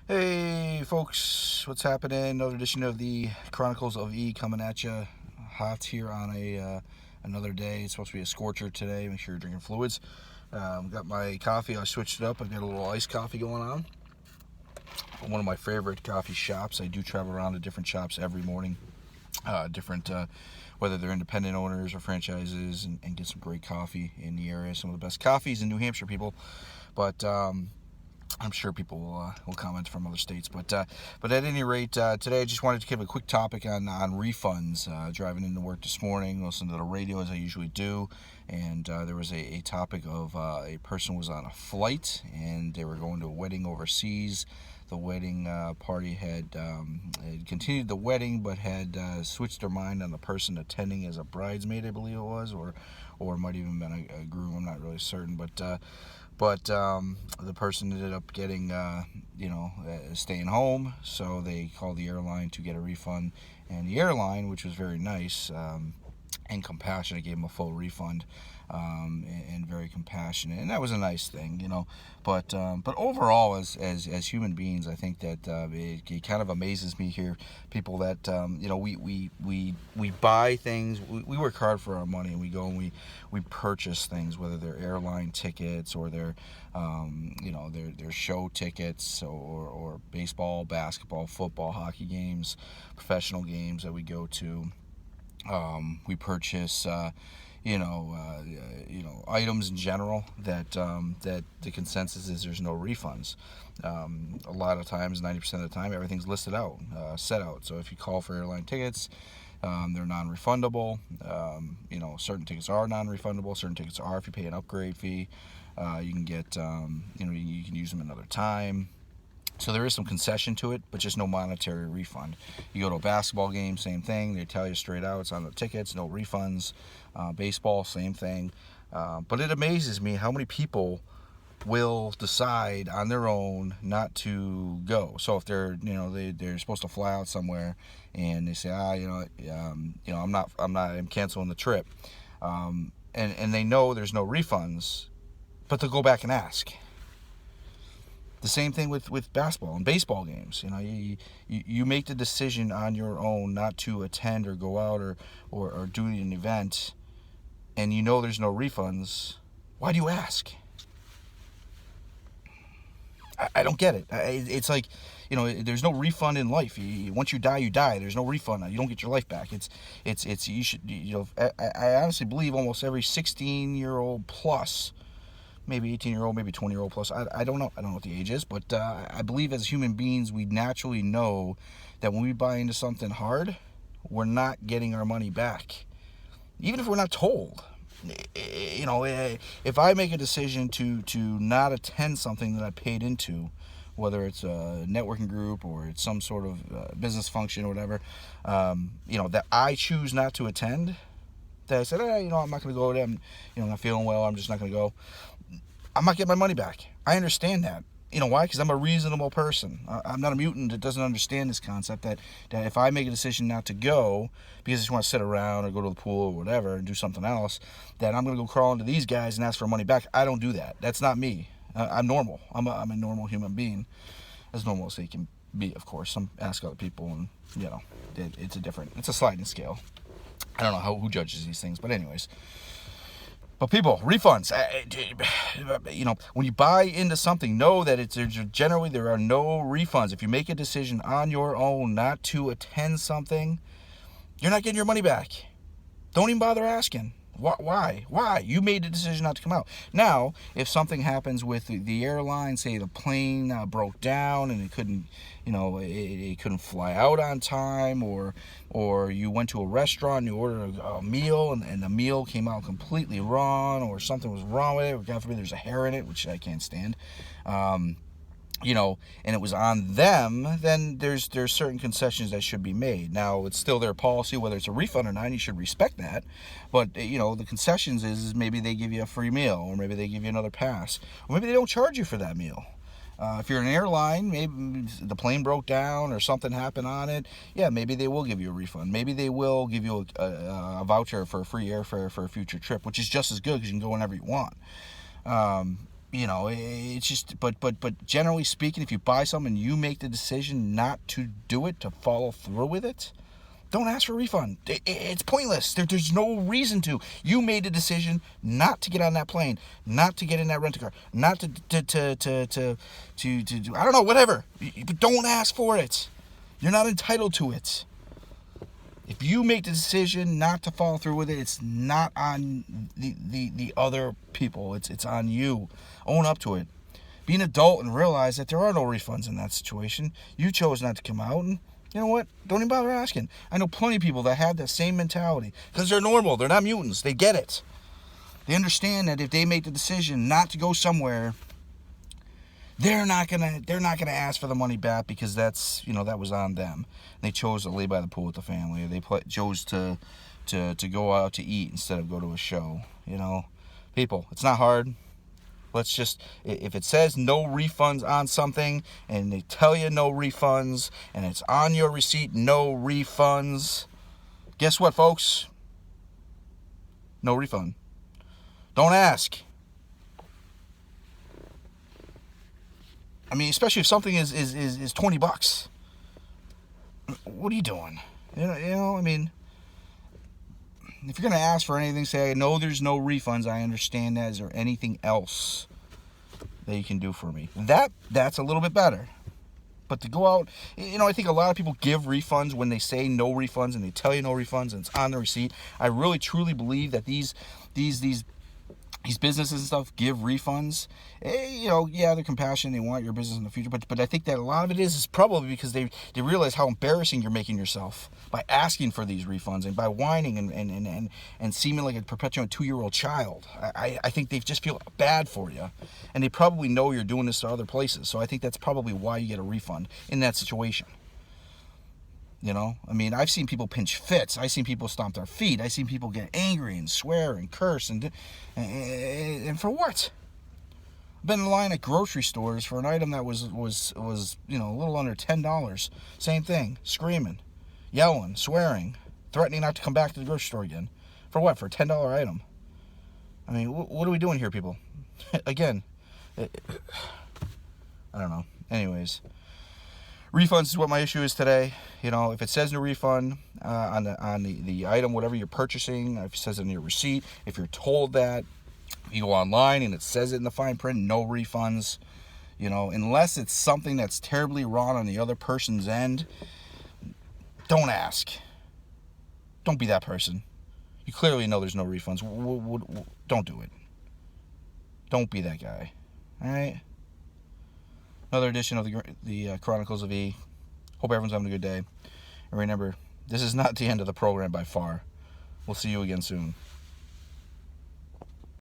Hey folks, what's happening? Another edition of the Chronicles of E coming at you hot here on another day. It's supposed to be a scorcher today. Make sure you're drinking fluids. Got my coffee. I switched it up. I've got a little iced coffee going on. One of my favorite coffee shops. I do travel around to different shops every morning. Different, whether they're independent owners or franchises, and get some great coffee in the area. Some of the best coffees in New Hampshire, people. But I'm sure people will comment from other states, but at any rate, today I just wanted to give a quick topic on refunds. Driving into work this morning, listening to the radio as I usually do, and there was a topic of a person was on a flight and they were going to a wedding overseas. The wedding party had continued the wedding, but had switched their mind on the person attending as a bridesmaid, I believe it was, or it might even been a groom. I'm not really certain, but the person ended up getting, staying home, so they called the airline to get a refund, and the airline, which was very nice and compassionate, gave them a full refund, and very compassionate, and that was a nice thing, But overall, as human beings, I think that it kind of amazes me here, people that we buy things, we work hard for our money, and we go and we purchase things, whether they're airline tickets or they're their show tickets, or baseball, basketball, football, hockey games, professional games that we go to. We purchase, items in general that the consensus is there's no refunds. A lot of times, 90% of the time, everything's listed out, set out. So if you call for airline tickets, they're non-refundable. Certain tickets are non-refundable. Certain tickets are if you pay an upgrade fee. You can get, you can use them another time. So there is some concession to it, but just no monetary refund. You go to a basketball game, same thing. They tell you straight out, it's on the tickets, no refunds. Baseball, same thing. But it amazes me how many people will decide on their own not to go. So if they're supposed to fly out somewhere, and they say, I'm canceling the trip, and they know there's no refunds, but they'll go back and ask. The same thing with basketball and baseball games. You make the decision on your own not to attend or go out or do an event, and there's no refunds. Why do you ask? I don't get it. It's like, there's no refund in life. Once you die, you die. There's no refund. You don't get your life back. You should, I honestly believe almost every 16-year-old plus, maybe 18-year-old, maybe 20-year-old plus. I don't know. I don't know what the age is, but I believe as human beings, we naturally know that when we buy into something hard, we're not getting our money back, even if we're not told. If I make a decision to not attend something that I paid into, whether it's a networking group or it's some sort of business function or whatever, that I choose not to attend, that I said, I'm not going to go there. I'm not feeling well. I'm just not going to go. I'm not getting my money back. I understand that. You know why? Because I'm a reasonable person. I'm not a mutant that doesn't understand this concept that if I make a decision not to go because I just want to sit around or go to the pool or whatever and do something else, that I'm going to go crawl into these guys and ask for money back. I don't do that. That's not me. I'm normal. I'm a normal human being, as normal as they can be, of course. Some ask other people, and it's a sliding scale. I don't know who judges these things, but anyways. But people, refunds, when you buy into something, know that generally there are no refunds. If you make a decision on your own not to attend something, you're not getting your money back. Don't even bother asking. Why? You made the decision not to come out. Now, if something happens with the airline, say the plane broke down and it couldn't, it couldn't fly out on time, or you went to a restaurant and you ordered a meal and the meal came out completely wrong, or something was wrong with it, or God forbid there's a hair in it, which I can't stand. And it was on them, then there's certain concessions that should be made. Now, it's still their policy, whether it's a refund or not, and you should respect that. But, the concessions is maybe they give you a free meal, or maybe they give you another pass, or maybe they don't charge you for that meal. If you're an airline, maybe the plane broke down or something happened on it, yeah, maybe they will give you a refund. Maybe they will give you a voucher for a free airfare for a future trip, which is just as good because you can go whenever you want. It's just, but generally speaking, if you buy something and you make the decision not to do it, to follow through with it, don't ask for a refund. It's pointless. There's no reason to. You made a decision not to get on that plane, not to get in that rental car, not to do, I don't know, whatever. But don't ask for it. You're not entitled to it. If you make the decision not to follow through with it, it's not on the other people. It's on you. Own up to it. Be an adult and realize that there are no refunds in that situation. You chose not to come out, and you know what? Don't even bother asking. I know plenty of people that have that same mentality because they're normal. They're not mutants. They get it. They understand that if they make the decision not to go somewhere, they're not gonna ask for the money back because that was on them. They chose to lay by the pool with the family, or they chose to go out to eat instead of go to a show. People, it's not hard. Let's just, if it says no refunds on something and they tell you no refunds and it's on your receipt, no refunds, guess what, folks? No refund. Don't ask. I mean, especially if something is $20. What are you doing? I mean, if you're going to ask for anything, say, no, there's no refunds. I understand that. Is there anything else that you can do for me? That's a little bit better. But to go out, I think a lot of people give refunds when they say no refunds and they tell you no refunds and it's on the receipt. I really truly believe that these businesses and stuff give refunds. They're compassionate. They want your business in the future. But I think that a lot of it is probably because they realize how embarrassing you're making yourself by asking for these refunds and by whining and seeming like a perpetual 2-year-old child. I think they just feel bad for you. And they probably know you're doing this to other places. So I think that's probably why you get a refund in that situation. I mean, I've seen people pinch fits. I've seen people stomp their feet. I've seen people get angry and swear and curse and for what? I've been in line at grocery stores for an item that was a little under $10. Same thing, screaming, yelling, swearing, threatening not to come back to the grocery store again. For what? For a $10 item. I mean, what are we doing here, people? Again, I don't know. Anyways. Refunds is what my issue is today. If it says no refund on the item, whatever you're purchasing, if it says it in your receipt, if you're told that, if you go online and it says it in the fine print, no refunds, unless it's something that's terribly wrong on the other person's end, don't ask. Don't be that person. You clearly know there's no refunds. Don't do it. Don't be that guy. All right? Another edition of the Chronicles of E. Hope everyone's having a good day. And remember, this is not the end of the program by far. We'll see you again soon.